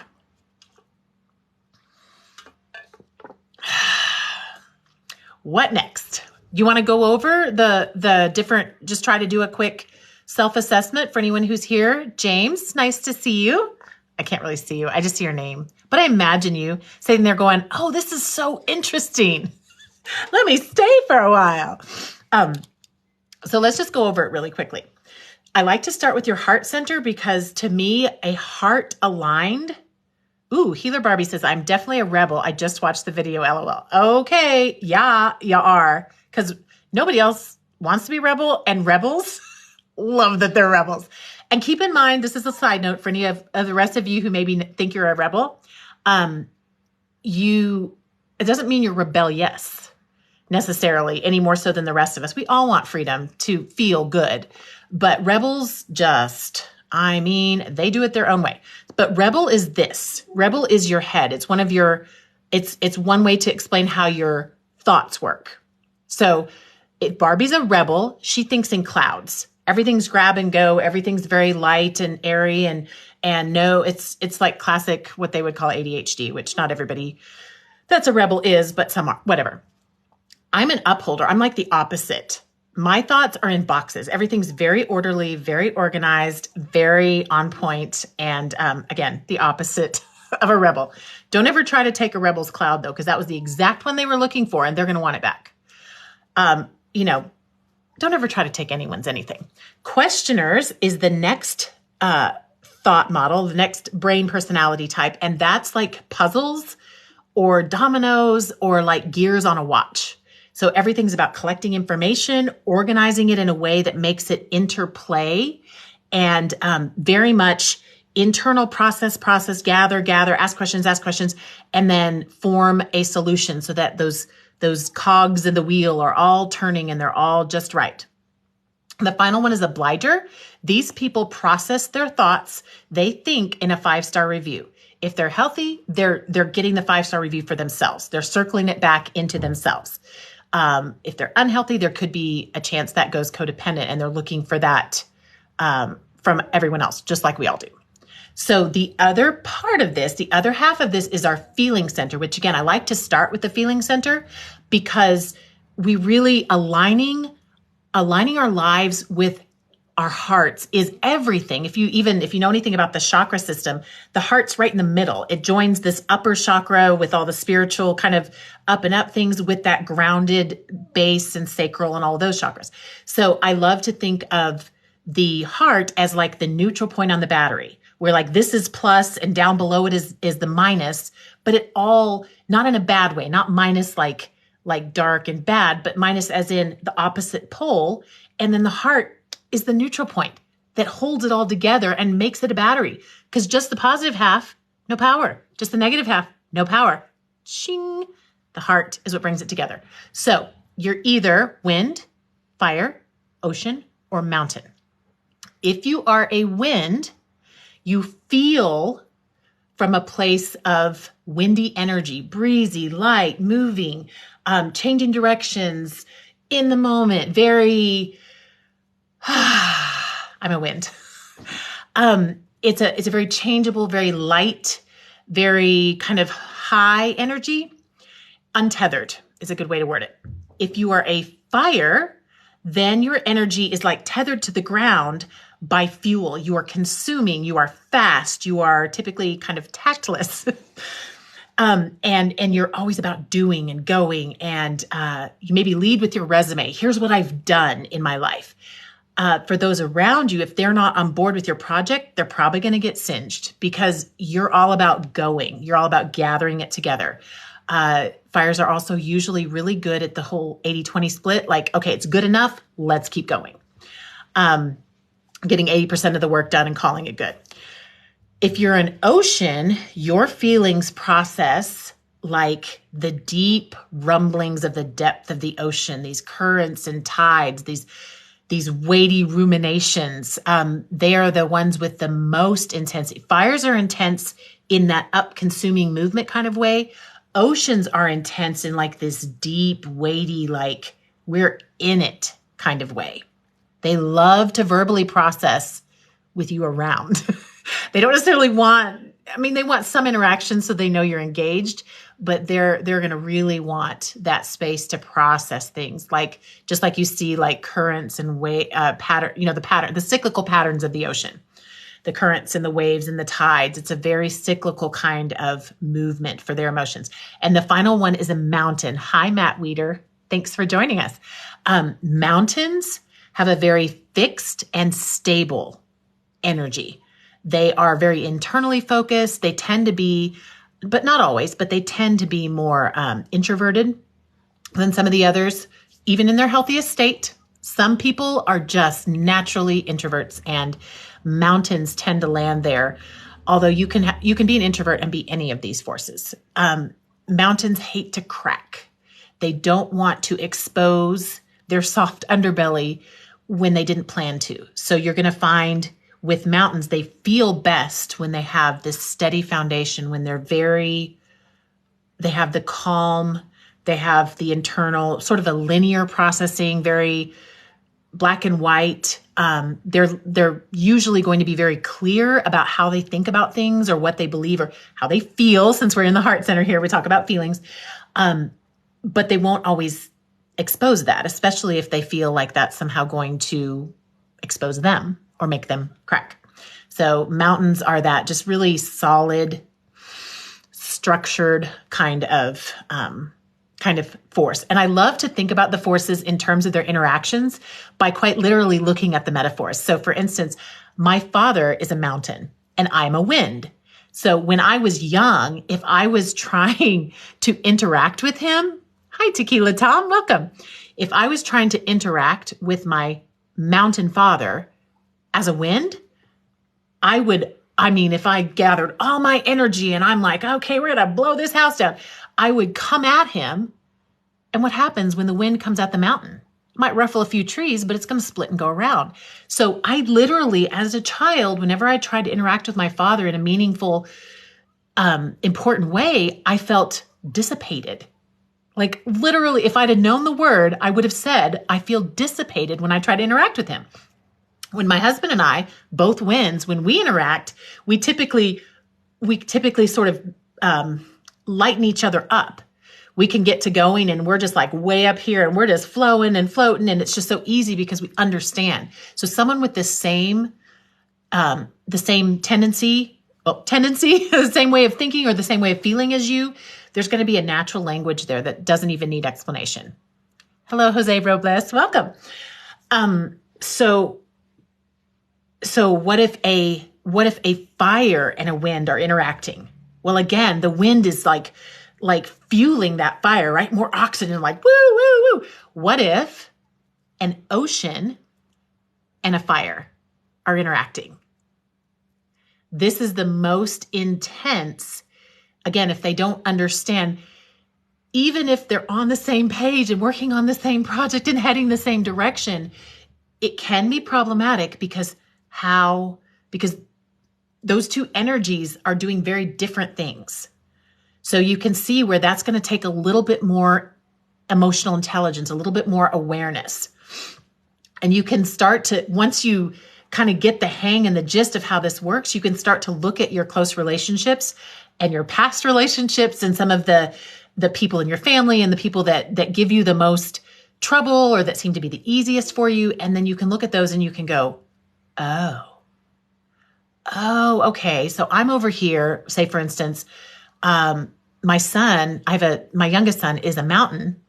What next? You want to go over the different, just try to do a quick self-assessment for anyone who's here. James, nice to see you. I can't really see you. I just see your name. But I imagine you sitting there going, oh, this is so interesting. Let me stay for a while. So let's just go over it really quickly. I like to start with your heart center because to me, a heart aligned. Ooh, Healer Barbie says, I'm definitely a rebel. I just watched the video, LOL. Okay, yeah, you are. Because nobody else wants to be rebel, and rebels love that they're rebels. And keep in mind, this is a side note for any of the rest of you who maybe think you're a rebel. It doesn't mean you're rebellious necessarily any more so than the rest of us. We all want freedom to feel good, but rebels they do it their own way. But rebel is this. Rebel is your head. It's it's one way to explain how your thoughts work. So If Barbie's a rebel, she thinks in clouds. Everything's grab and go. Everything's very light and airy and no, it's like classic, what they would call ADHD, which not everybody that's a rebel is, but some are, whatever. I'm an upholder. I'm like the opposite. My thoughts are in boxes. Everything's very orderly, very organized, very on point. And again, the opposite of a rebel. Don't ever try to take a rebel's cloud though, because that was the exact one they were looking for and they're going to want it back. Don't ever try to take anyone's anything. Questioners is the next thought model, the next brain personality type. And that's like puzzles or dominoes or like gears on a watch. So everything's about collecting information, organizing it in a way that makes it interplay, and very much internal process, gather, ask questions, and then form a solution so that those cogs in the wheel are all turning and they're all just right. The final one is obliger. These people process their thoughts. They think in a 5-star review. If they're healthy, they're getting the 5-star review for themselves. They're circling it back into themselves. If they're unhealthy, there could be a chance that goes codependent and they're looking for that from everyone else, just like we all do. So the other part of this, the other half of this is our feeling center, which again, I like to start with the feeling center because we really aligning our lives with our hearts is everything. If you know anything about the chakra system, the heart's right in the middle. It joins this upper chakra with all the spiritual kind of up and up things with that grounded base and sacral and all those chakras. So I love to think of the heart as like the neutral point on the battery, where like this is plus and down below it is the minus, but it all not in a bad way, not minus like dark and bad, but minus as in the opposite pole. And then the heart is the neutral point that holds it all together and makes it a battery. Because just the positive half, no power. Just the negative half, no power. Shing. The heart is what brings it together. So you're either wind, fire, ocean, or mountain. If you are a wind, you feel from a place of windy energy, breezy, light, moving, changing directions in the moment, very, I'm a wind. It's a very changeable, very light, very kind of high energy. Untethered is a good way to word it. If you are a fire, then your energy is like tethered to the ground by fuel. You are consuming, you are fast, you are typically kind of tactless. And you're always about doing and going, and you maybe lead with your resume. Here's what I've done in my life. For those around you, if they're not on board with your project, they're probably going to get singed because you're all about going. You're all about gathering it together. Fires are also usually really good at the whole 80-20 split. Like, okay, it's good enough. Let's keep going. Getting 80% of the work done and calling it good. If you're an ocean, your feelings process like the deep rumblings of the depth of the ocean, these currents and tides, these weighty ruminations. They are the ones with the most intensity. Fires are intense in that up-consuming movement kind of way. Oceans are intense in like this deep, weighty, like we're in it kind of way. They love to verbally process with you around. They don't necessarily they want some interaction so they know you're engaged, but they're going to really want that space to process things, like just like you see like currents and the cyclical patterns of the ocean, the currents and the waves and the tides. It's a very cyclical kind of movement for their emotions. And the final one is a mountain. Hi, Matt Weeder. Thanks for joining us. Mountains have a very fixed and stable energy. They are very internally focused. They tend to be, but not always, but they tend to be more introverted than some of the others, even in their healthiest state. Some people are just naturally introverts, and mountains tend to land there. Although you can be an introvert and be any of these forces. Mountains hate to crack. They don't want to expose their soft underbelly when they didn't plan to. So you're going to find with mountains, they feel best when they have this steady foundation, when they have the calm They have the internal sort of a linear processing, very black and white. They're usually going to be very clear about how they think about things or what they believe or how they feel. Since we're in the heart center here, we talk about feelings. But they won't always expose that, especially if they feel like that's somehow going to expose them or make them crack. So mountains are that just really solid, structured kind of force. And I love to think about the forces in terms of their interactions by quite literally looking at the metaphors. So for instance, my father is a mountain and I'm a wind. So when I was young, if I was trying to interact with him, hi, Tequila Tom, welcome. If I was trying to interact with my mountain father as a wind, if I gathered all my energy and I'm like, okay, we're going to blow this house down, I would come at him. And what happens when the wind comes at the mountain? It might ruffle a few trees, but it's going to split and go around. So I literally, as a child, whenever I tried to interact with my father in a meaningful, important way, I felt dissipated. Like literally, if I'd have known the word, I would have said, I feel dissipated when I try to interact with him. When my husband and I, both winds, when we interact, we typically sort of lighten each other up. We can get to going and we're just like way up here and we're just flowing and floating. And it's just so easy because we understand. So someone with the same tendency, the same way of thinking or the same way of feeling as you, there's going to be a natural language there that doesn't even need explanation. Hello, Jose Robles. Welcome. So what if a fire and a wind are interacting? Well, again, the wind is like fueling that fire, right? More oxygen, like woo, woo, woo. What if an ocean and a fire are interacting? This is the most intense. Again, if they don't understand, even if they're on the same page and working on the same project and heading the same direction, it can be problematic because those two energies are doing very different things. So you can see where that's going to take a little bit more emotional intelligence, a little bit more awareness. And you can start to, once you kind of get the hang and the gist of how this works, you can start to look at your close relationships and your past relationships and some of the people in your family and the people that give you the most trouble or that seem to be the easiest for you. And then you can look at those and you can go, oh, okay. So I'm over here, say for instance, my son, my youngest son is a mountain.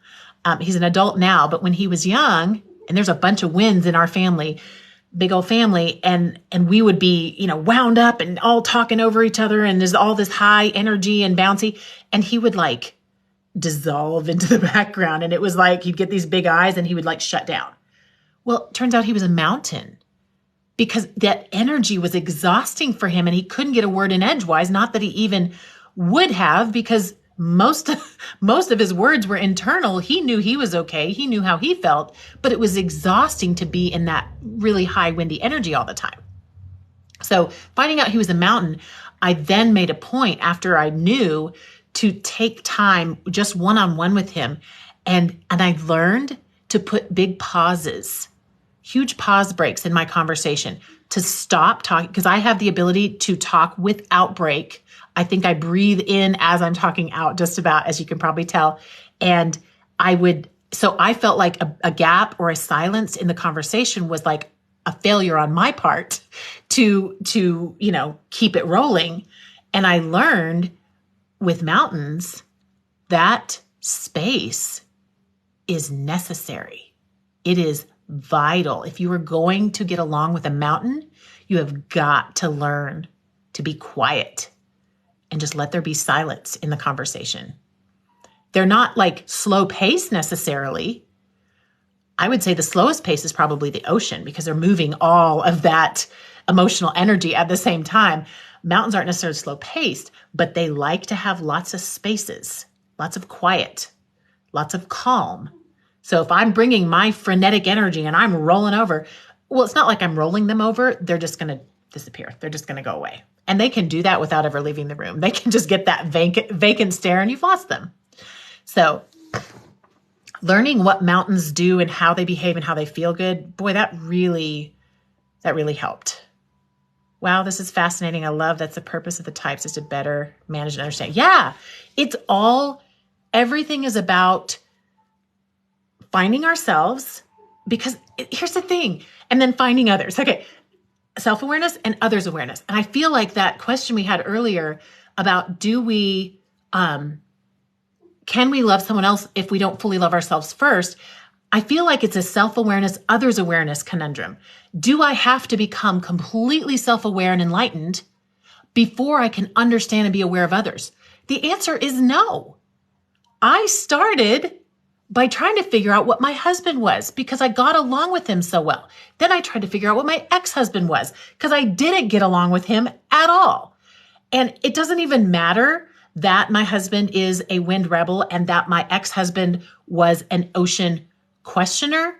He's an adult now, but when he was young, and there's a bunch of winds in our family, big old family, and we would be, wound up and all talking over each other, and there's all this high energy and bouncy, and he would like dissolve into the background, and it was like he'd get these big eyes and he would like shut down. Well, it turns out he was a mountain because that energy was exhausting for him and he couldn't get a word in edgewise, not that he even would have, because most of his words were internal. He knew he was okay. He knew how he felt, but it was exhausting to be in that really high windy energy all the time. So finding out he was a mountain, I then made a point after I knew to take time just one-on-one with him. And I learned to put big pauses, huge pause breaks in my conversation to stop talking, because I have the ability to talk without break. I think I breathe in as I'm talking out, just about, as you can probably tell. And so I felt like a gap or a silence in the conversation was like a failure on my part to keep it rolling. And I learned with mountains that space is necessary. It is vital. If you are going to get along with a mountain, you have got to learn to be quiet and just let there be silence in the conversation. They're not like slow pace necessarily. I would say the slowest pace is probably the ocean because they're moving all of that emotional energy at the same time. Mountains aren't necessarily slow paced, but they like to have lots of spaces, lots of quiet, lots of calm. So if I'm bringing my frenetic energy and I'm rolling over, well, it's not like I'm rolling them over. They're just going to disappear. They're just going to go away. And they can do that without ever leaving the room. They can just get that vacant stare and you've lost them. So learning what mountains do and how they behave and how they feel good, boy, that really helped. Wow, this is fascinating. I love that's the purpose of the types is to better manage and understand. Yeah, everything is about finding ourselves, because here's the thing, and then finding others. Okay, self-awareness and others' awareness. And I feel like that question we had earlier about can we love someone else if we don't fully love ourselves first? I feel like it's a self-awareness, others' awareness conundrum. Do I have to become completely self-aware and enlightened before I can understand and be aware of others? The answer is no. I started by trying to figure out what my husband was because I got along with him so well. Then I tried to figure out what my ex-husband was because I didn't get along with him at all. And it doesn't even matter that my husband is a wind rebel and that my ex-husband was an ocean questioner,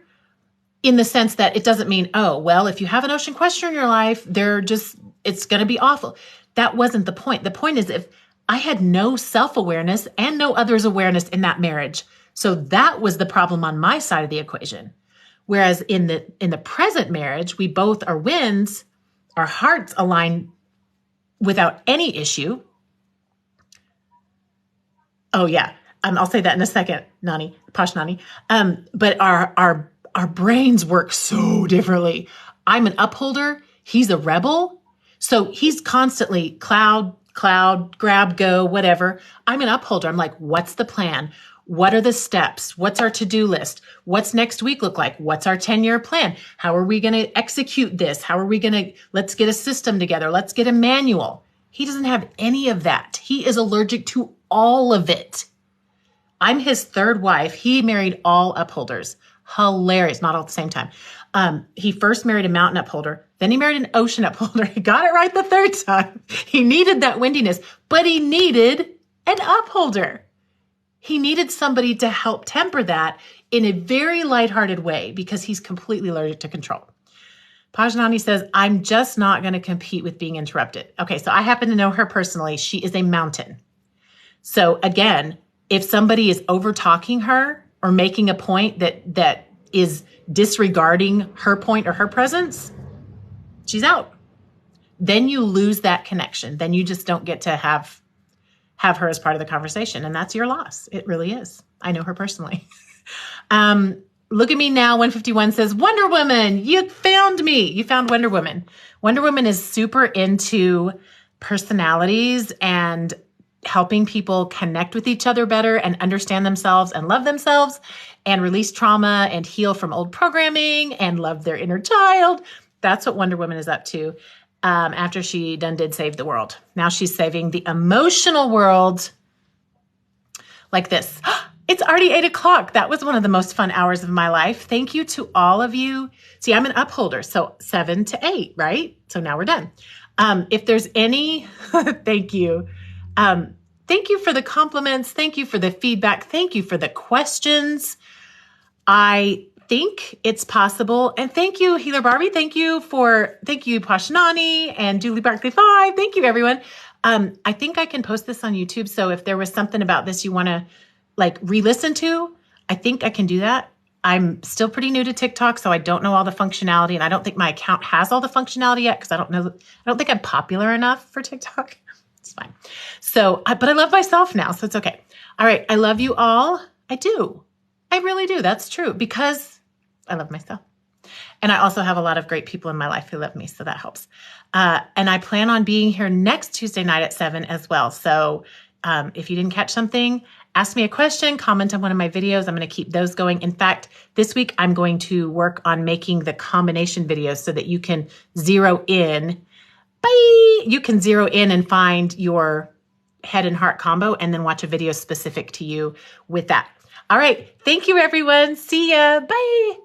in the sense that it doesn't mean, oh, well, if you have an ocean questioner in your life, it's going to be awful. That wasn't the point. The point is if I had no self-awareness and no others' awareness in that marriage. So that was the problem on my side of the equation. Whereas in the present marriage, we both are winds, our hearts align without any issue. Oh yeah. I'll say that in a second, Nani, Posh Nani. But our brains work so differently. I'm an upholder. He's a rebel. So he's constantly cloud, grab, go, whatever. I'm an upholder. I'm like, what's the plan? What are the steps? What's our to-do list? What's next week look like? What's our 10-year plan? How are we going to execute this? Let's get a system together. Let's get a manual. He doesn't have any of that. He is allergic to all of it. I'm his third wife. He married all upholders. Hilarious. Not all at the same time. He first married a mountain upholder. Then he married an ocean upholder. He got it right the third time. He needed that windiness, but he needed an upholder. He needed somebody to help temper that in a very lighthearted way because he's completely allergic to control. Pajnani says, I'm just not going to compete with being interrupted. Okay, so I happen to know her personally. She is a mountain. So again, if somebody is over talking her or making a point that is disregarding her point or her presence, she's out. Then you lose that connection. Then you just don't get to have her as part of the conversation. And that's your loss. It really is. I know her personally. Look at me now. 151 says, Wonder Woman, you found me. You found Wonder Woman. Wonder Woman is super into personalities and helping people connect with each other better and understand themselves and love themselves and release trauma and heal from old programming and love their inner child. That's what Wonder Woman is up to. After she did save the world. Now she's saving the emotional world like this. It's already 8:00. That was one of the most fun hours of my life. Thank you to all of you. See, I'm an upholder, so 7 to 8, right? So now we're done. If there's any, thank you. Thank you for the compliments. Thank you for the feedback. Thank you for the questions. I think it's possible. And thank you, Healer Barbie. Thank you, Pashanani and Julie Barkley 5. Thank you, everyone. I think I can post this on YouTube. So if there was something about this you want to re-listen to, I think I can do that. I'm still pretty new to TikTok, so I don't know all the functionality. And I don't think my account has all the functionality yet because I don't think I'm popular enough for TikTok. It's fine. So, but I love myself now, so it's okay. All right. I love you all. I do. I really do. That's true because I love myself. And I also have a lot of great people in my life who love me, so that helps. And I plan on being here next Tuesday night at 7 as well. So if you didn't catch something, ask me a question, comment on one of my videos. I'm going to keep those going. In fact, this week I'm going to work on making the combination videos so that you can zero in. You can zero in and find your head and heart combo and then watch a video specific to you with that. All right. Thank you, everyone. See ya. Bye.